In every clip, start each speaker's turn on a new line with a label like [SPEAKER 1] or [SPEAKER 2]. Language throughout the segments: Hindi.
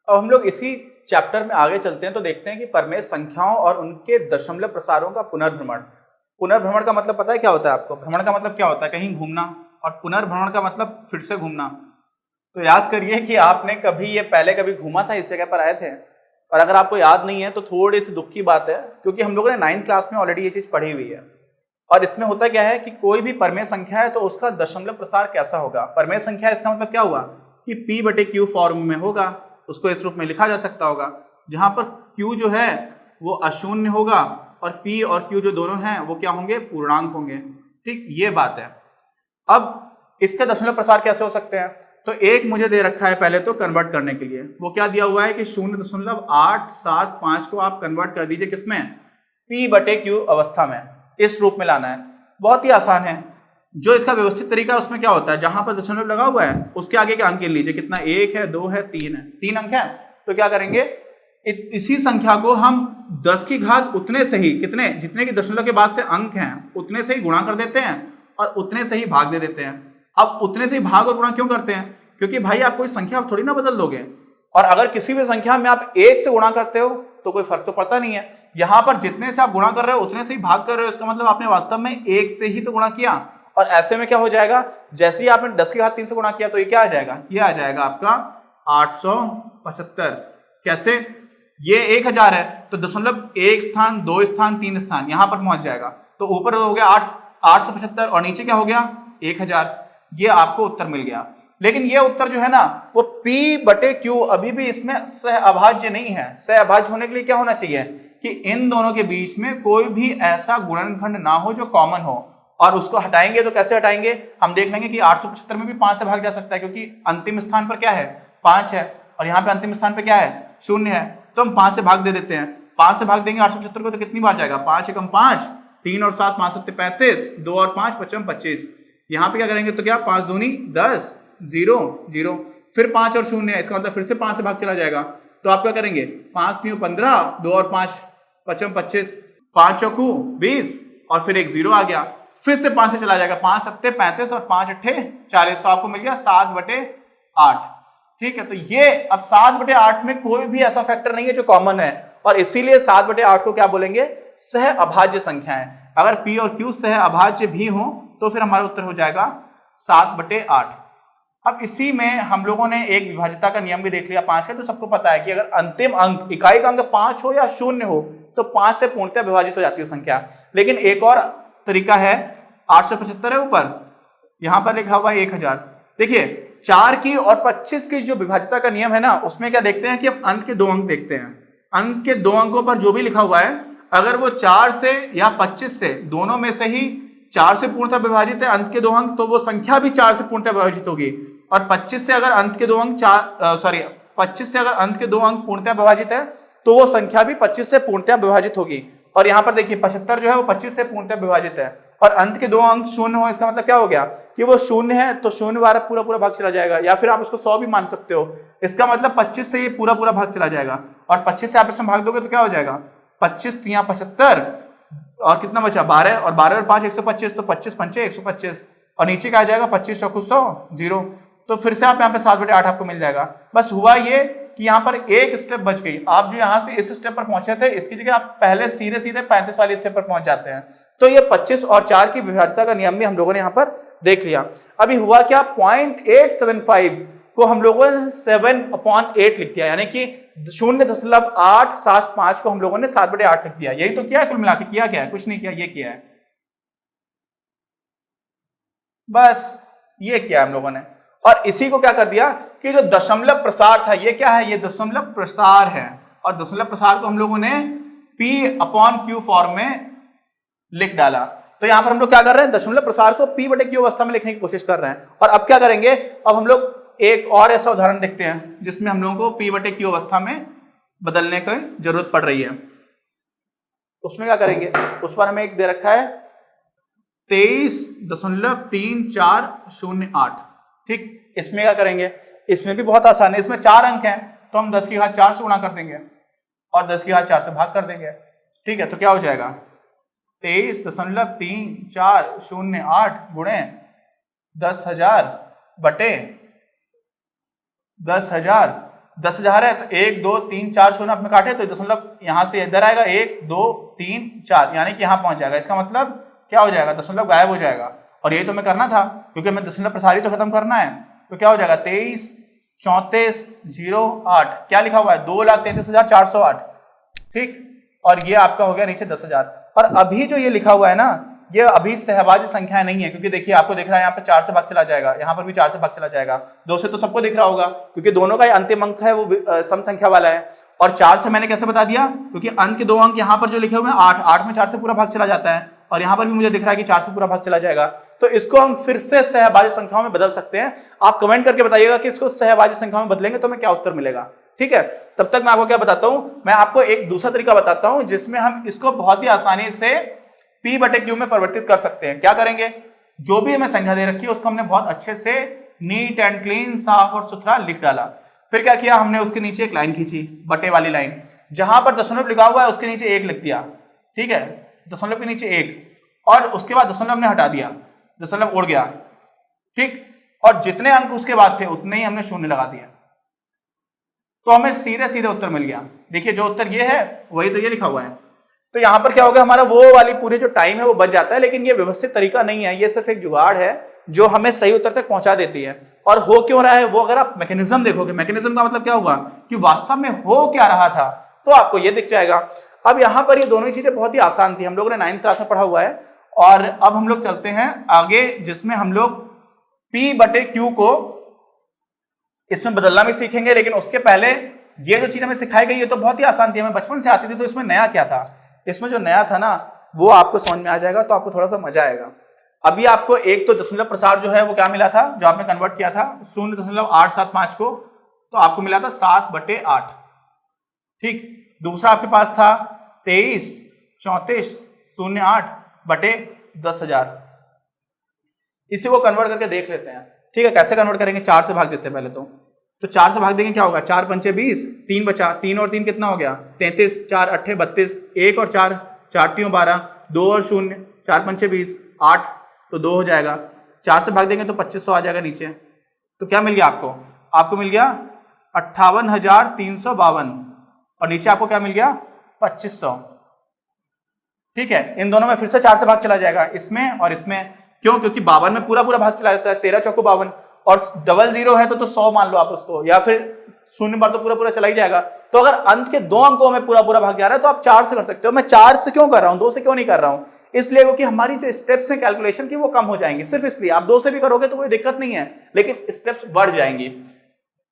[SPEAKER 1] अब हम लोग इसी चैप्टर में आगे चलते हैं तो देखते हैं कि परमेय संख्याओं और उनके दशमलव प्रसारों का पुनर्भ्रमण। पुनर्भ्रमण का मतलब पता है क्या होता है आपको? भ्रमण का मतलब क्या होता है? कहीं घूमना, और पुनर्भ्रमण का मतलब फिर से घूमना। तो याद करिए कि आपने कभी ये पहले कभी घूमा था, इस जगह पर आए थे, और अगर आपको याद नहीं है तो थोड़ी सी दुख की बात है, क्योंकि हम लोगों ने 9th क्लास में ऑलरेडी ये चीज पढ़ी हुई है। और इसमें होता क्या है कि कोई भी परमेय संख्या है तो उसका दशमलव प्रसार कैसा होगा। परमेय संख्या इसका मतलब क्या हुआ कि P/Q फॉर्म में होगा, उसको इस रूप में लिखा जा सकता होगा, जहां पर Q जो है वो अशून्य होगा और P और Q जो दोनों हैं वो क्या होंगे? पूर्णांक होंगे। ठीक, ये बात है। अब इसके दशमलव प्रसार कैसे हो सकते हैं? तो एक मुझे दे रखा है पहले तो कन्वर्ट करने के लिए, वो क्या दिया हुआ है कि 0.875 को आप कन्वर्ट कर दीजिए किसमें? P/Q अवस्था में, इस रूप में लाना है। बहुत ही आसान है। जो इसका व्यवस्थित तरीका है उसमें क्या होता है, जहां पर दशमलव लगा हुआ है उसके आगे के अंक गिन लीजिए, कितना? 1 है, 2 है, 3 है, 3 अंक है। तो क्या करेंगे, इसी संख्या को हम 10 की घात उतने से ही, कितने, जितने की दशमलव के बाद से अंक हैं उतने से ही गुणा कर देते हैं और उतने से ही भाग दे देते हैं। अब उतने से ही भाग और गुणा क्यों करते हैं? क्योंकि भाई आप कोई संख्या थोड़ी ना बदल दोगे, और अगर किसी भी संख्या में आप 1 से गुणा करते हो तो कोई फर्क तो पड़ता नहीं है। यहां पर जितने से आप गुणा कर रहे हो उतने से ही भाग कर रहे हो, इसका मतलब आपने वास्तव में 1 से ही तो गुणा किया। और ऐसे में क्या हो जाएगा, जैसे ही आपने 10 की घात 3 से गुणा किया तो ये क्या आ जाएगा? ये आ जाएगा आपका 875। कैसे? ये 1000 है तो दशमलव 1 स्थान, 2 स्थान, 3 स्थान यहां पर पहुंच जाएगा, तो ऊपर हो गया 875 और नीचे क्या हो गया? 1000। ये आपको उत्तर मिल गया। लेकिन ये उत्तर जो है ना वो P/Q अभी भी इसमें सहअभाज्य नहीं है। सहअभाज्य होने के लिए क्या होना चाहिए कि इन दोनों के बीच में कोई भी ऐसा गुणनखंड ना हो जो कॉमन हो, और उसको हटाएंगे तो कैसे हटाएंगे? हम देख लेंगे कि 875 में भी 5 से भाग जा सकता है, क्योंकि अंतिम स्थान पर क्या है? 5 है, और यहाँ पे अंतिम स्थान पर क्या है? 0 है। तो हम 5 से भाग दे देते हैं। 5 से भाग देंगे 875 को तो कितनी बार जाएगा? 5 एकम 5, 3 और 7 5 7 35, 2 और 5 55 25। यहाँ पे क्या करेंगे तो क्या? 5 दूनी 10, 0 0, फिर 5 और 0 है, इसका मतलब फिर से 5 से भाग चला जाएगा। तो आप क्या करेंगे? 5 3 15, 2 और 5 55 25, 5 चौकू 20 और फिर एक 0 आ गया, फिर से 5 से चला जाएगा, 5 सत्ते 35 और 5 अट्ठे 40, तो आपको मिल गया 7/8। ठीक है, तो ये अब 7/8 में कोई भी ऐसा फैक्टर नहीं है जो कॉमन है, और इसीलिए 7/8 को क्या बोलेंगे? सहअभाज्य संख्या है। अगर P और Q सहअभाज्य भी हो तो फिर हमारा उत्तर हो जाएगा 7/8। अब इसी में हम लोगों ने एक विभाज्यता का नियम भी देख लिया 5 का। तो सबको पता है कि अगर अंतिम अंक, इकाई का अंक 5 हो या 0 हो तो 5 से पूर्णतः विभाजित हो जाती है संख्या। लेकिन एक और तरीका है, 875 है ऊपर, यहां पर लिखा हुआ है 1000। देखिए 4 की और 25 की जो विभाज्यता का नियम है ना, उसमें क्या देखते हैं कि हम अंक के 2 अंक देखते हैं। अंक के 2 अंकों पर जो भी लिखा हुआ है, अगर वो 4 से या 25 से, दोनों में से ही 4 से पूर्णतः विभाजित है अंक के 2 अंक, तो वो संख्या भी 4 से पूर्णतः विभाजित होगी। और 25 से अगर अंक के 2 अंक 25 से अगर अंक के 2 अंक पूर्णतः विभाजित है तो वो संख्या भी 25 से पूर्णतः विभाजित होगी। और यहाँ पर देखिए 75 जो है वो 25 से पूर्णतः विभाजित है, और अंत के 2 अंक 0 हो, इसका मतलब क्या हो गया कि वो 0 है तो 0 बार पूरा पूरा भाग चला जाएगा, या फिर आप उसको 100 भी मान सकते हो। इसका मतलब 25 से ये पूरा पूरा भाग चला जाएगा, और 25 से आप इसमें भाग दोगे तो क्या हो जाएगा? 25 3 75 और कितना बचा? 12, और 12 और 5 125, तो 25 पंचे 125, और नीचे क्या आ जाएगा? 25 चौकू 100 0। तो फिर से आप यहाँ पे 7/8 आपको मिल जाएगा। बस हुआ ये कि यहाँ पर एक स्टेप बच गई। आप जो यहाँ से इस स्टेप पर पहुंचे थे, इसकी जगह आप पहले सीधे सीधे 35 वाली स्टेप पर पहुंच जाते हैं। तो ये 25 और 4 की विभाज्यता का नियम भी हम लोगों ने यहाँ पर देख लिया। अभी हुआ क्या? 0.875 को हम लोगों ने 7/8 लिख दिया, यानी कि 0.875 को हम लोगों ने 7/8 लिख दिया। यही तो किया है, कुल मिला के किया क्या है? कुछ नहीं किया, ये किया है, बस ये किया हम लोगों ने। और इसी को क्या कर दिया कि जो दशमलव प्रसार था, ये क्या है? ये दशमलव प्रसार है, और दशमलव प्रसार को हम लोगों ने P/Q फॉर्म में लिख डाला। तो यहां पर हम लोग क्या कर रहे हैं? दशमलव प्रसार को P/Q अवस्था में लिखने की कोशिश कर रहे हैं। और अब क्या करेंगे? अब हम लोग एक और ऐसा उदाहरण देखते हैं जिसमें हम लोगों को P/Q अवस्था में बदलने की जरूरत पड़ रही है। उसमें क्या करेंगे? उस पर हमें एक दे रखा है 23.3408। ठीक, इसमें क्या करेंगे? इसमें भी बहुत आसान है। इसमें 4 अंक हैं तो हम 10 की घात 4 से गुणा कर देंगे और 10 की घात 4 से भाग कर देंगे। ठीक है, तो क्या हो जाएगा? 23.3408 गुणे 10,000 बटे 10,000। 10,000 है तो 1 2 3 4 शून्य आपने काटे तो दशमलव यहां से इधर आएगा 1 2 3 4 यानी कि यहां पहुंच जाएगा। इसका मतलब क्या हो जाएगा, दशमलव गायब हो जाएगा। और यही तो मैं करना था क्योंकि हमें दशमलव प्रसारित तो खत्म करना है। तो क्या हो जाएगा 23.3408 क्या लिखा हुआ है 2,33,408 ठीक। और ये आपका हो गया नीचे 10,000। और अभी जो ये लिखा हुआ है ना ये अभी सहभाज्य संख्या नहीं है क्योंकि देखिए आपको दिख रहा है यहाँ पे 4 से भाग चला जाएगा, यहाँ पर भी 4 से भाग चला जाएगा। 2 से तो सबको दिख रहा होगा क्योंकि दोनों का अंतिम अंक है वो सम संख्या वाला है। और 4 से मैंने कैसे बता दिया क्योंकि अंत के 2 अंक यहाँ पर जो लिखे हुए हैं 8 में 4 से पूरा भाग चला जाता है और यहाँ पर भी मुझे दिख रहा है कि 4 से पूरा भाग चला जाएगा। तो इसको हम फिर से सहभाज्य संख्याओं में बदल सकते हैं। आप कमेंट करके बताइएगा कि इसको सहभाज्य संख्याओं में बदलेंगे तो हमें क्या उत्तर मिलेगा। ठीक है, तब तक मैं आपको क्या बताता हूं, मैं आपको एक दूसरा तरीका बताता हूं जिसमें हम इसको बहुत ही आसानी से P बटे Q में परिवर्तित कर सकते हैं। क्या करेंगे, जो भी हमें संख्या दे रखी है उसको हमने बहुत अच्छे से नीट एंड क्लीन साफ और सुथरा लिख डाला। फिर क्या किया हमने उसके नीचे एक लाइन खींची, बटे वाली लाइन, जहां पर दशमलव लिखा हुआ है उसके नीचे 1 लिख दिया। ठीक है, दशमलव के नीचे 1 और उसके बाद दशमलव हमने हटा दिया, दशमलव उड़ गया। ठीक, और जितने अंक उसके बाद थे उतने ही हमने शून्य लगा दिया तो हमें सीधे सीधे उत्तर मिल गया। देखिए जो उत्तर ये है वही तो ये लिखा हुआ है। तो यहां पर क्या होगा हमारा वो वाली पूरी जो टाइम है वो बच जाता है। लेकिन ये व्यवस्थित तरीका नहीं है, ये सिर्फ एक जुगाड़ है जो हमें सही उत्तर तक पहुंचा देती है। और हो क्यों रहा है वो अगर आप मैकेनिज्म देखोगे, मैकेनिज्म का मतलब क्या होगा कि वास्तव में हो क्या रहा था, तो आपको ये दिख जाएगा। अब यहां पर ये दोनों ही चीजें बहुत ही आसान थी, हम लोगों ने 9th क्लास में पढ़ा हुआ है। और अब हम लोग चलते हैं आगे जिसमें हम लोग P बटे Q को इसमें बदलना भी सीखेंगे। लेकिन उसके पहले ये जो चीज हमें सिखाई गई है तो बहुत ही आसान थी, हमें बचपन से आती थी। तो इसमें नया क्या था, इसमें जो नया था ना वो आपको समझ में आ जाएगा तो आपको थोड़ा सा मजा आएगा। अभी आपको एक तो दशमलव प्रसार जो है वो क्या मिला था, जो आपने कन्वर्ट किया था 0.875 को, तो आपको मिला था 7/8। ठीक, दूसरा आपके पास था 23.3408 बटे 10,000। इसी को कन्वर्ट करके देख लेते हैं। ठीक है, कैसे कन्वर्ट करेंगे, 4 से भाग देते हैं पहले तो 4 से भाग देंगे क्या होगा, 4 पंचे 20, 3 बचा, 3 और 3 कितना हो गया 33, 4 अट्ठे 32, 1 और 4, 4 3 12, 2 और 0, 4 पंचे 20, 8 तो 2 हो जाएगा। 4 से भाग देंगे तो 2500 आ जाएगा नीचे। तो क्या मिल गया आपको मिल गया 58,352 और नीचे आपको क्या मिल गया 2500। ठीक है, इन दोनों में फिर से 4 से भाग चला जाएगा, इसमें और इसमें। क्यों, क्योंकि 52 में पूरा भाग चला जाता है, 13 चौको 52 और 00 है तो 100 मान लो आप उसको, या फिर 0 बार तो पूरा चला ही जाएगा। तो अगर अंत के 2 अंकों में पूरा भाग जा रहा है तो आप 4 से कर सकते हो। मैं 4 से क्यों कर रहा हूं, 2 से क्यों नहीं कर रहा हूं, इसलिए क्योंकि हमारी जो स्टेप्स हैं कैलकुलेशन की वो कम हो जाएंगी, सिर्फ इसलिए। आप 2 से भी करोगे तो कोई दिक्कत नहीं है, लेकिन स्टेप्स बढ़ जाएंगी।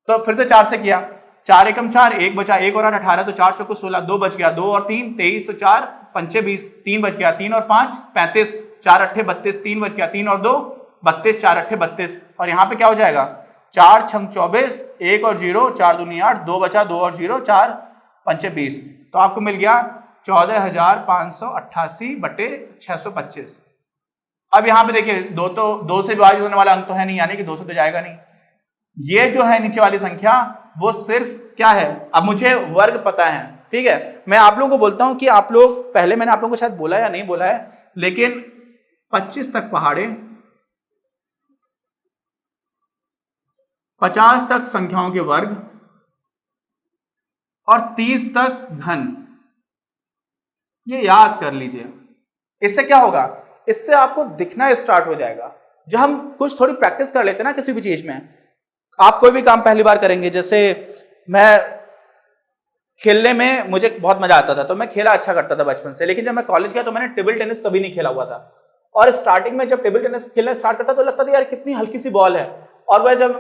[SPEAKER 1] तो फिर से 4 से किया, 4 एकम 4, 1 बचा, 1 और 8 18, तो 4 चौको 16, 2 बच गया, 2 और 3 23, तो 4 पंचे 20, 3 बच गया, 3 और 5 35, 4 अट्ठे 32, 3 बच गया, 3 और 2 32, 4 अट्ठे 32। और यहाँ पे क्या हो जाएगा 4 छंग 24, 1 और 0, 4 दूनी 8, 2 बचा, 2 और 0, 4 पंचे 20। तो आपको मिल गया 14,588 बटे 625। अब यहाँ पे देखिए 2 से विभाजित होने वाला अंक तो है नहीं, यानी कि 2 से तो जाएगा नहीं। ये जो है नीचे वाली संख्या वो सिर्फ क्या है, अब मुझे वर्ग पता है। ठीक है, मैं आप लोगों को बोलता हूं कि आप लोग, पहले मैंने आप लोगों को शायद बोला या नहीं बोला है, लेकिन 25 तक पहाड़े, 50 तक संख्याओं के वर्ग और 30 तक घन, ये याद कर लीजिए। इससे क्या होगा, इससे आपको दिखना स्टार्ट हो जाएगा। जब हम कुछ थोड़ी प्रैक्टिस कर लेते हैं ना किसी भी चीज में, आप कोई भी काम पहली बार करेंगे, जैसे मैं खेलने में मुझे बहुत मजा आता था तो मैं खेला अच्छा करता था बचपन से। लेकिन जब मैं कॉलेज गया तो मैंने टेबल टेनिस कभी नहीं खेला हुआ था। और स्टार्टिंग में जब टेबल टेनिस खेलना स्टार्ट करता तो लगता था यार कितनी हल्की सी बॉल है, और वह जब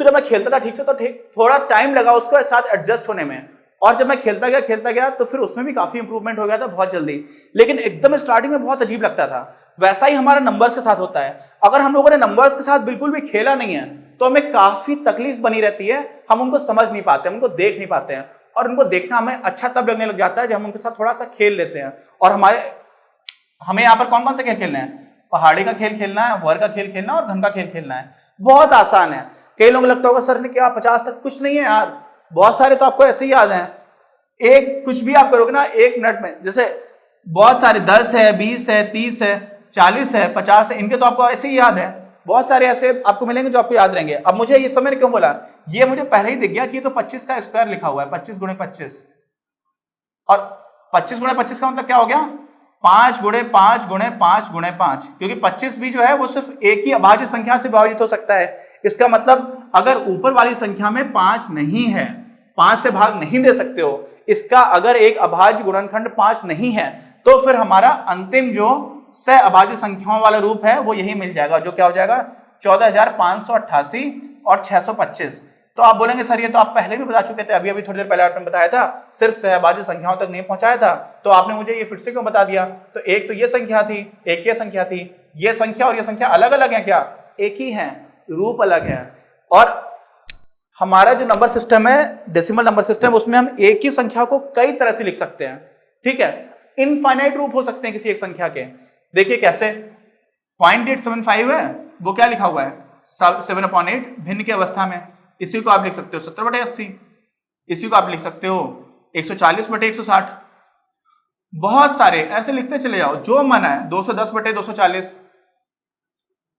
[SPEAKER 1] मैं खेलता था ठीक से तो थोड़ा टाइम लगा उसके साथ एडजस्ट होने में। और जब मैं खेलता गया तो फिर उसमें भी काफी इंप्रूवमेंट हो गया था बहुत जल्दी। लेकिन एकदम स्टार्टिंग में बहुत अजीब लगता था। वैसा ही हमारा नंबर्स के साथ होता है। अगर हम लोगों ने नंबर्स के साथ बिल्कुल भी खेला नहीं है तो हमें काफी तकलीफ बनी रहती है, हम उनको समझ नहीं पाते, हम उनको देख नहीं पाते हैं। और उनको देखना हमें अच्छा तब लगने लग जाता है जब हम उनके साथ थोड़ा सा खेल लेते हैं। और हमें यहाँ पर कौन कौन से खेल खेलने हैं, पहाड़ी का खेल खेलना है, वर्ग का खेल खेलना है और घन का खेल खेलना है। बहुत आसान है। कई लोगों को लगता होगा सर ने क्या 50 तक कुछ नहीं है यार, बहुत सारे तो आपको ऐसे ही याद हैं। एक कुछ भी आप करोगे ना 1 मिनट में, जैसे बहुत सारे 10 है, 20 है, 30 है, 40 है, 50 है, इनके तो आपको ऐसे ही याद है। बहुत सारे ऐसे आपको मिलेंगे जो आपको याद रहेंगे। अब मुझे ये समय क्यों बोला, ये मुझे पहले ही दिख गया कि ये तो 25 का स्क्वायर लिखा हुआ है, 25 गुणे 25, और 25 गुणे 25 का मतलब क्या हो गया, 5 गुणे 5 गुणे 5 गुणे 5, क्योंकि 25 भी जो है वो सिर्फ एक ही अभाज्य संख्या से विभाजित हो सकता है। इसका मतलब अगर ऊपर वाली संख्या में 5 नहीं है, 5 से भाग नहीं दे सकते हो, इसका अगर एक अभाज्य गुणनखंड 5 नहीं है, तो फिर हमारा अंतिम जो सह अभाज्य संख्याओं वाला रूप है वो यही मिल जाएगा, जो क्या हो जाएगा 14,588 और 625। तो आप बोलेंगे सर ये तो आप पहले भी बता चुके थे, अभी थोड़ी देर पहले आपने बताया था, सिर्फ सहभाज्य संख्याओं तक नहीं पहुंचाया था, तो आपने मुझे ये फिर से क्यों बता दिया। तो एक तो ये संख्या थी, एक ये संख्या थी, ये संख्या और ये संख्या अलग अलग है क्या, एक ही है, रूप अलग है। और हमारा जो नंबर सिस्टम है, डेसिमल नंबर सिस्टम, उसमें हम एक ही संख्या को कई तरह से लिख सकते हैं, ठीक है, इनफाइनाइट रूप हो सकते हैं किसी एक संख्या के। देखिए कैसे, 0.875 है, वो क्या लिखा हुआ है 7/8 भिन्न की अवस्था में, इसी को आप लिख सकते हो 70/80, इसी को आप लिख सकते हो 140/160, बहुत सारे ऐसे लिखते चले जाओ जो मन है, 210/240,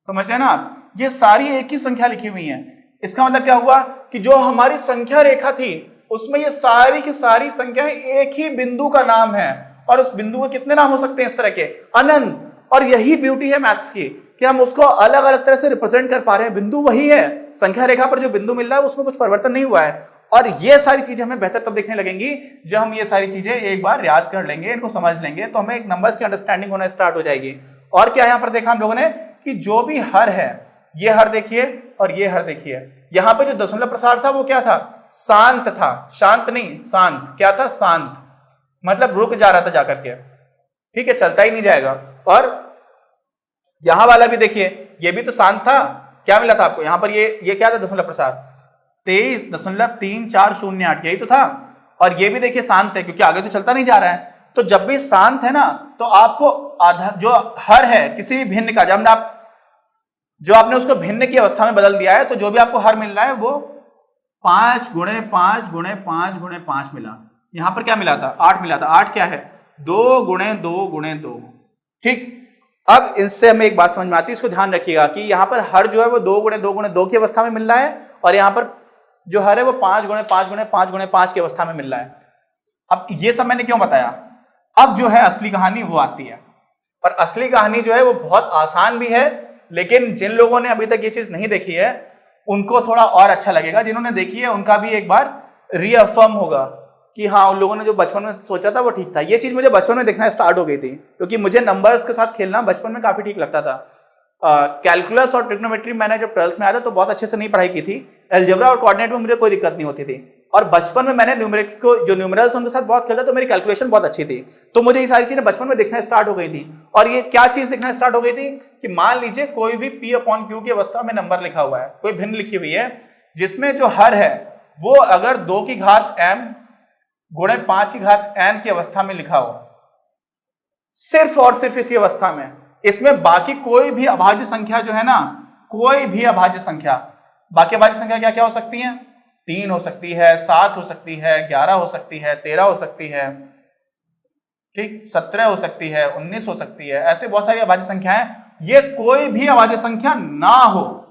[SPEAKER 1] समझ रहे ना आप, ये सारी एक ही संख्या लिखी हुई है। इसका मतलब क्या हुआ कि जो हमारी संख्या रेखा थी उसमें ये सारी की सारी संख्याएं एक ही बिंदु का नाम है, और उस बिंदु के कितने नाम हो सकते हैं इस तरह के, अनंत। और यही ब्यूटी है मैथ्स की कि हम उसको अलग अलग तरह से रिप्रेजेंट कर पा रहे हैं, बिंदु वही है, संख्या रेखा पर जो बिंदु मिल रहा है उसमें कुछ परिवर्तन नहीं हुआ है। और ये सारी चीजें हमें बेहतर तब दिखने लगेंगी जब हम ये सारी चीजें एक बार याद कर लेंगे, इनको समझ लेंगे, तो हमें एक नंबर्स की अंडरस्टैंडिंग होना स्टार्ट हो जाएगी। और क्या यहां पर देखा हम लोगों ने कि जो भी हर है, ये हर देखिए और ये हर देखिए, यहां पे जो दशमलव प्रसार था वो क्या था, शांत था, शांत नहीं शांत, क्या था शांत, मतलब रुक जा रहा था जाकर के, ठीक है, चलता ही नहीं जाएगा। और यहां वाला भी देखिए, ये भी तो शांत था, क्या मिला था आपको यहां पर, ये क्या था दशमलव प्रसार 23.3408, यही तो था। और ये भी देखिए शांत है क्योंकि आगे तो चलता नहीं जा रहा है। तो जब भी शांत है ना, तो आपको आधा जो हर है किसी भी भिन्न का, जब आप जो आपने उसको भिन्न की अवस्था में बदल दिया है, तो जो भी आपको हर मिल रहा है वो 5 गुणे 5 गुणे 5 गुणे 5 मिला। यहां पर क्या मिला था, 8 मिला था। 8 क्या है, 2 गुणे 2 गुणे 2, ठीक। अब इससे हमें एक बात समझ में आती है, इसको ध्यान रखिएगा कि यहां पर हर जो है वो 2 गुणे 2 गुणे 2 की अवस्था में मिल रहा है, और यहां पर जो हर है वो 5 गुणे 5 गुणे 5 गुणे 5 की अवस्था में मिल रहा है। अब ये सब मैंने क्यों बताया, अब जो है असली कहानी वो आती है। और असली कहानी जो है वो बहुत आसान भी है, लेकिन जिन लोगों ने अभी तक ये चीज नहीं देखी है उनको थोड़ा और अच्छा लगेगा, जिन्होंने देखी है उनका भी एक बार रीअफर्म होगा कि हाँ, उन लोगों ने जो बचपन में सोचा था वो ठीक था। ये चीज मुझे बचपन में देखना स्टार्ट हो गई थी, क्योंकि मुझे नंबर्स के साथ खेलना बचपन में काफी ठीक लगता था। कैलकुलस और ट्रिग्नोमेट्री मैंने जब 12th में आया था तो बहुत अच्छे से नहीं पढ़ाई की थी, अलजेब्रा और कोऑर्डिनेट में मुझे कोई दिक्कत नहीं होती थी, और बचपन में मैंने न्यूमेरिक्स को, जो न्यूमेरल्स उनके साथ बहुत खेला, तो मेरी कैलकुलेशन बहुत अच्छी थी, तो मुझे ये सारी चीजें बचपन में दिखना स्टार्ट हो गई थी। और ये क्या चीज दिखना स्टार्ट हो गई थी कि मान लीजिए कोई भी P/Q की अवस्था में नंबर लिखा हुआ है, कोई भिन्न लिखी हुई है, जिसमें जो हर है वो अगर 2 की घात m गुणे 5 की घात n की अवस्था में लिखा हो, सिर्फ और सिर्फ इसी अवस्था में, इसमें बाकी कोई भी अभाज्य संख्या जो है ना, कोई भी अभाज्य संख्या, बाकी अभाज्य संख्या क्या क्या हो सकती है, 3 हो सकती है, 7 हो सकती है, 11 हो सकती है, 13 हो सकती है, ठीक, 17 हो सकती है, 19 हो सकती है, ऐसे बहुत सारी अभाज्य संख्याएं। ये कोई भी अभाज्य संख्या ना हो,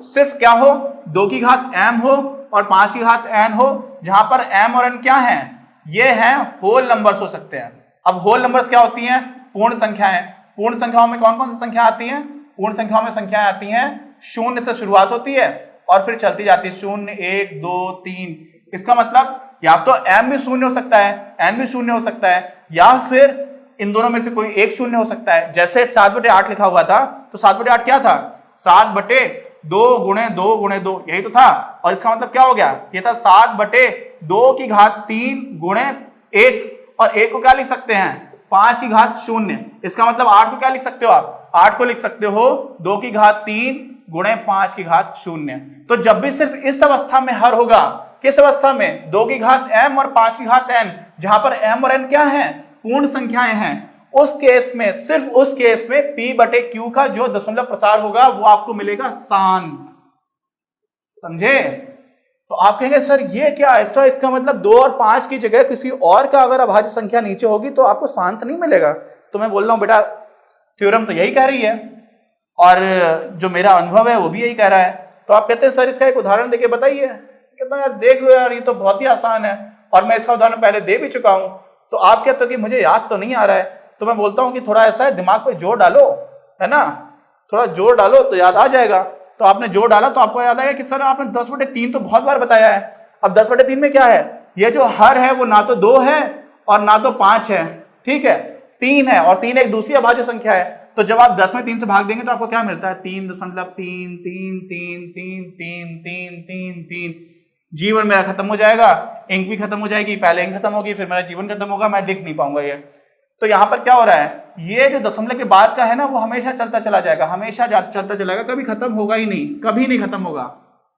[SPEAKER 1] सिर्फ क्या हो, 2 की घात m हो और 5 की घात n हो, जहां पर m और n क्या है, ये हैं होल नंबर्स हो सकते हैं। अब होल नंबर्स क्या होती हैं, पूर्ण संख्याएं। पूर्ण संख्याओं में कौन कौन सी संख्या आती हैं, पूर्ण संख्याओं में संख्याएं आती हैं 0 से शुरुआत होती है और फिर चलती जाती है 0, 1, 2, 3। इसका मतलब या तो m भी 0 हो सकता है, n भी 0 हो सकता है, या फिर इन दोनों में से कोई एक 0 हो सकता है। जैसे 7/8 लिखा हुआ था, तो 7/8 क्या था, 7/2 गुणे 2 गुणे 2, यही तो था। और इसका मतलब क्या हो गया, ये था 7/2 की घात 3 गुणे 1, और 1 को क्या लिख सकते हैं, 5 की घात 0। इसका मतलब 8 को क्या लिख सकते हो आप, 8 को लिख सकते हो 2 की घात 3 गुणे 5 की घात 0। तो जब भी सिर्फ इस अवस्था में हर होगा, किस अवस्था में, 2 की घात m और 5 की घात n, जहां पर m और n क्या है, पूर्ण संख्याएं हैं, उस केस में, सिर्फ उस केस में P/Q का जो दशमलव प्रसार होगा वो आपको मिलेगा शांत। समझे, तो आप कहेंगे सर ये क्या ऐसा, इसका मतलब 2 और 5 की जगह किसी और का अगर अभाज्य संख्या नीचे होगी तो आपको शांत नहीं मिलेगा। तो मैं बोल रहा हूं बेटा थ्योरम तो यही कह रही है और जो मेरा अनुभव है वो भी यही कह रहा है। तो आप कहते हैं सर इसका एक उदाहरण देके बताइए। कहता हूं यार देख लो यार, ये तो बहुत ही आसान है और मैं इसका उदाहरण पहले दे भी चुका हूं। तो आप कहते हो कि मुझे याद तो नहीं आ रहा है। तो मैं बोलता हूं कि थोड़ा ऐसा है, दिमाग पे जोर डालो, है ना, थोड़ा जोर डालो तो याद आ जाएगा। तो आपने जोर डाला तो आपको याद आएगा कि सर आपने 10/3 तो बहुत बार बताया है। अब 10/3 में क्या है, ये जो हर है वो ना तो 2 है और ना तो 5 है, ठीक है, 3 है और 3 एक दूसरी अभाज्य संख्या है। तो जब आप 10 में 3 से भाग देंगे तो आपको क्या मिलता है, 3.333333333। जीवन मेरा खत्म हो जाएगा, इंक भी खत्म हो जाएगी, पहले इंक खत्म होगी फिर मेरा जीवन खत्म होगा, मैं लिख नहीं पाऊंगा ये। तो यहां पर क्या हो रहा है, ये जो दशमलव के बाद का है ना वो हमेशा चलता चला जाएगा, हमेशा चलता चलेगा, कभी खत्म होगा ही नहीं, कभी नहीं खत्म होगा।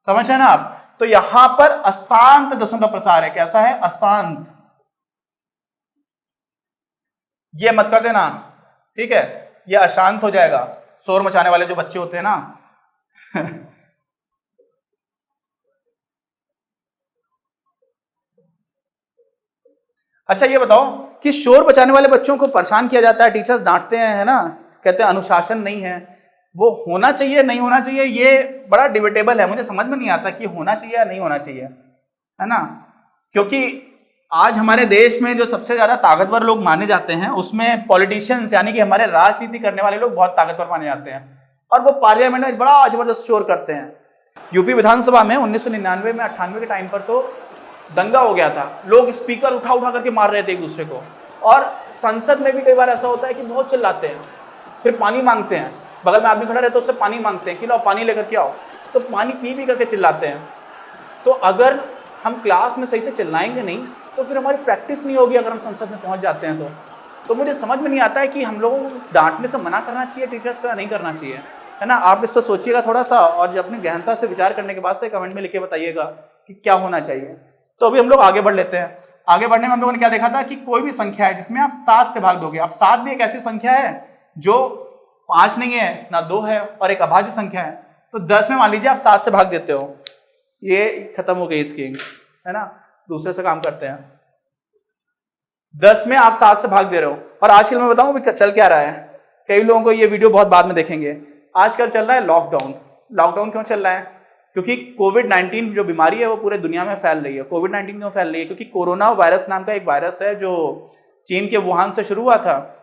[SPEAKER 1] समझ है ना आप। तो यहां पर अशांत दशमलव प्रसार है। कैसा है, अशांत। ये मत कर देना, ठीक है, ये अशांत हो जाएगा। शोर मचाने वाले जो बच्चे होते हैं ना अच्छा ये बताओ कि शोर बचाने वाले बच्चों को परेशान किया जाता है, टीचर्स डांटते हैं, है ना, कहते हैं अनुशासन नहीं है। वो होना चाहिए नहीं होना चाहिए ये बड़ा डिबेटेबल है, मुझे समझ में नहीं आता कि होना चाहिए या नहीं होना चाहिए, है ना। क्योंकि आज हमारे देश में जो सबसे ज्यादा ताकतवर लोग माने जाते हैं उसमें पॉलिटिशियंस यानी कि हमारे राजनीति करने वाले लोग बहुत ताकतवर माने जाते हैं और वो पार्लियामेंट में बड़ा जबरदस्त शोर करते हैं। यूपी विधानसभा में 1999 में 98 के टाइम पर तो दंगा हो गया था, लोग स्पीकर उठा उठा करके मार रहे थे एक दूसरे को। और संसद में भी कई बार ऐसा होता है कि बहुत चिल्लाते हैं, फिर पानी मांगते हैं, बगल में आदमी खड़ा रहता है उससे पानी मांगते हैं कि लो पानी लेकर के आओ, तो पानी पी भी करके चिल्लाते हैं। तो अगर हम क्लास में सही से चिल्लाएंगे नहीं तो फिर हमारी प्रैक्टिस नहीं होगी अगर हम संसद में पहुंच जाते हैं तो मुझे समझ में नहीं आता है कि हम लोगों को डांटने से मना करना चाहिए टीचर्स का, नहीं करना चाहिए, है ना। आप इस पर सोचिएगा थोड़ा सा और जब अपनी गहनता से विचार करने के बाद से कमेंट में लिख के बताइएगा कि क्या होना चाहिए। तो अभी हम लोग आगे बढ़ लेते हैं। आगे बढ़ने में हम लोगों ने क्या देखा था कि कोई भी संख्या है जिसमें आप 7 से भाग दोगे। अब 7 भी एक ऐसी संख्या है जो 5 नहीं है ना 2 है और एक अभाज्य संख्या है। तो 10 में मान लीजिए आप 7 से भाग देते हो, ये खत्म हो गई इसकी, है ना। दूसरे से काम करते हैं। 10 में आप 7 से भाग दे रहे हो और आजकल मैं बताऊं चल क्या रहा है, कई लोगों को ये वीडियो बहुत बाद में देखेंगे। आजकल चल रहा है लॉकडाउन। लॉकडाउन क्यों चल रहा है, क्योंकि कोविड-19 जो बीमारी है वो पूरे दुनिया में फैल रही है। कोविड-19 क्यों फैल रही है, क्योंकि कोरोना वायरस नाम का एक वायरस है जो चीन के वुहान से शुरू हुआ था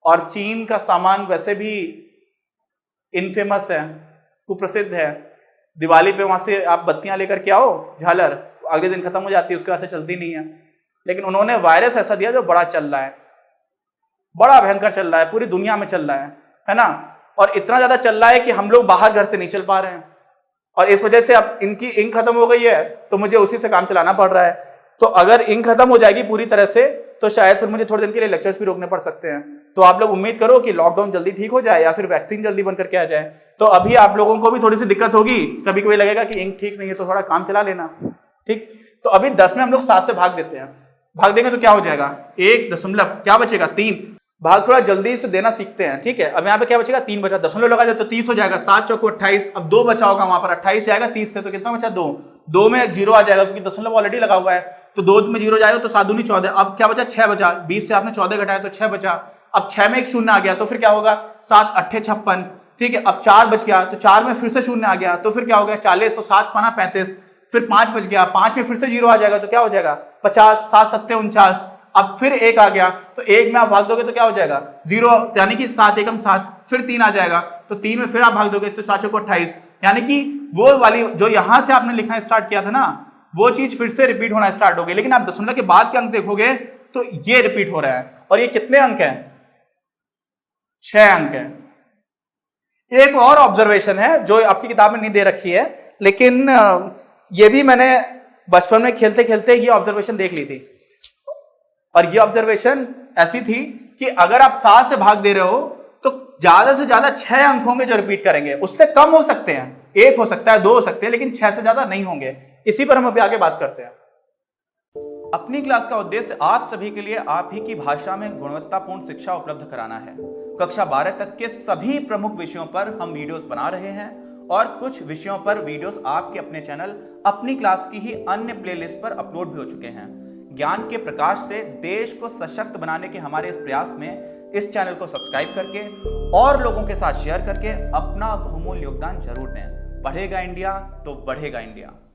[SPEAKER 1] और चीन का सामान वैसे भी इनफेमस है, कुप्रसिद्ध है। दिवाली पे वहां से आप बत्तियां लेकर के आओ, झालर, अगले दिन खत्म हो जाती है, उसके बाद से चलती नहीं है। लेकिन उन्होंने वायरस ऐसा दिया जो बड़ा चल रहा है, बड़ा भयंकर चल रहा है, पूरी दुनिया में चल रहा है ना। और इतना ज्यादा चल रहा है कि हम लोग बाहर घर से नहीं चल पा रहे हैं और इस वजह से अब इनकी इंक खत्म हो गई है तो मुझे उसी से काम चलाना पड़ रहा है। तो अगर इंक खत्म हो जाएगी पूरी तरह से तो शायद फिर मुझे थोड़े दिन के लिए लेक्चर्स भी रोकने पड़ सकते हैं। तो आप लोग उम्मीद करो कि लॉकडाउन जल्दी ठीक हो जाए या फिर वैक्सीन जल्दी बन करके आ जाए। तो अभी आप लोगों को भी थोड़ी सी दिक्कत होगी, कभी कभी लगेगा कि इंक ठीक नहीं है तो थोड़ा काम चला लेना, ठीक। तो अभी 10 में हम लोग 7 से भाग देते हैं, भाग देंगे तो क्या हो जाएगा, 1 दशमलव क्या बचेगा 3। भाग थोड़ा जल्दी से देना सीखते हैं, ठीक है। अब यहाँ पे क्या बचेगा 3 बचा, दशमलव लगा दे तो 30 हो जाएगा, 7 चौको 28। अब 2 बचा होगा वहां पर, 28 जाएगा 30 से, तो कितना बचा 2। 2 में 0 आ जाएगा क्योंकि दशमलव ऑलरेडी लगा हुआ है, तो 2 में 0 जाएगा तो 7 दूनी 14। अब क्या बचा 6 बचा, 20 से आपने 14 घटाया तो 6 बचा। अब 6 में एक शून्य आ गया तो फिर क्या होगा 7 8 56, ठीक है। अब 4 बच गया तो 4 में फिर से शून्य आ गया तो फिर क्या हो गया 40 और 7 पाना 35। फिर 5 बच गया, 5 में फिर से 0 आ जाएगा तो क्या हो जाएगा 50, 7 7 49। अब फिर 1 आ गया तो 1 में आप भाग दोगे तो क्या हो जाएगा 0, यानी कि 7 एकम 7। फिर 3 आ जाएगा तो 3 में फिर आप भाग दोगे तो 7 चौको 28, यानी कि वो वाली जो यहां से आपने लिखना स्टार्ट किया था ना वो चीज फिर से रिपीट होना स्टार्ट हो गई। लेकिन आप दशमलव के बाद के अंक देखोगे तो ये रिपीट हो रहा है। और ये कितने अंक हैं, 6 अंक हैं। एक और ऑब्जर्वेशन है जो आपकी किताब में नहीं दे रखी है, लेकिन ये भी मैंने बचपन में खेलते खेलते ये ऑब्जर्वेशन देख ली थी। और ये ऑब्जर्वेशन ऐसी थी कि अगर आप 7 से भाग दे रहे हो तो ज्यादा से ज्यादा 6 अंक होंगे जो रिपीट करेंगे, उससे कम हो सकते हैं, 1 हो सकता है 2 हो सकते हैं, लेकिन 6 से ज्यादा नहीं होंगे। इसी पर हम अभी आगे बात करते हैं। अपनी क्लास का उद्देश्य आप सभी के लिए आप ही की भाषा में गुणवत्तापूर्ण शिक्षा उपलब्ध कराना है। कक्षा 12 तक के सभी प्रमुख विषयों पर हम वीडियोस बना रहे हैं और कुछ विषयों पर वीडियोस आपके अपने चैनल अपनी क्लास की ही अन्य प्लेलिस्ट पर अपलोड भी हो चुके हैं। ज्ञान के प्रकाश से देश को सशक्त बनाने के हमारे इस प्रयास में इस चैनल को सब्सक्राइब करके और लोगों के साथ शेयर करके अपना बहुमूल्य योगदान जरूर दें। पढ़ेगा इंडिया तो बढ़ेगा इंडिया।